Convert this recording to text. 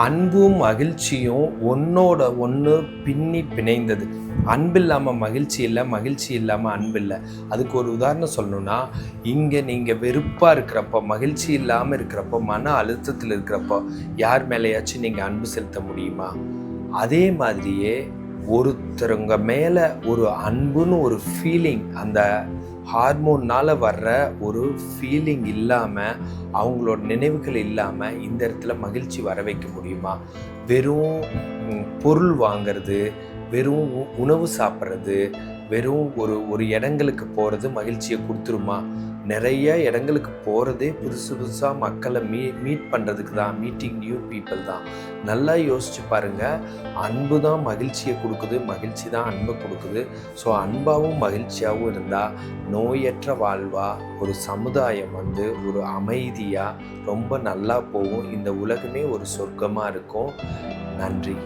அன்பும் மகிழ்ச்சியும் ஒன்னோட ஒன்று பின்னி பிணைந்தது. அன்பு இல்லாமல் மகிழ்ச்சி இல்லை, மகிழ்ச்சி இல்லாமல் அன்பு இல்லை. அதுக்கு ஒரு உதாரணம் சொல்லணும்னா, இங்கே நீங்கள் வெறுப்பாக இருக்கிறப்போ, மகிழ்ச்சி இல்லாமல் இருக்கிறப்போ, மன அழுத்தத்தில் இருக்கிறப்போ யார் மேலேயாச்சும் நீங்கள் அன்பு செலுத்த முடியுமா? அதே மாதிரியே ஒருத்தருங்க மேலே ஒரு அன்புன்னு ஒரு ஃபீலிங், அந்த ஹார்மோன்னால் வர்ற ஒரு ஃபீலிங் இல்லாமல், அவங்களோட நினைவுகள் இல்லாமல் இந்த இடத்துல மகிழ்ச்சி வர வைக்க முடியுமா? வெறும் பொருள் வாங்கிறது, வெறும் உணவு சாப்பிட்றது, வெறும் ஒரு இடங்களுக்கு போகிறது மகிழ்ச்சியை கொடுத்துருமா? நிறைய இடங்களுக்கு போகிறதே புதுசாக மக்களை மீட் பண்ணுறதுக்கு தான், மீட்டிங் நியூ பீப்புள் தான். நல்லா யோசிச்சு பாருங்கள். அன்பு தான் மகிழ்ச்சியை கொடுக்குது, மகிழ்ச்சி தான் அன்பை கொடுக்குது. ஸோ அன்பாகவும் மகிழ்ச்சியாகவும் இருந்தால் நோயற்ற வாழ்வாக ஒரு சமுதாயம் ஒரு அமைதியாக ரொம்ப நல்லா போகும். இந்த உலகமே ஒரு சொர்க்கமாக இருக்கும். நன்றி.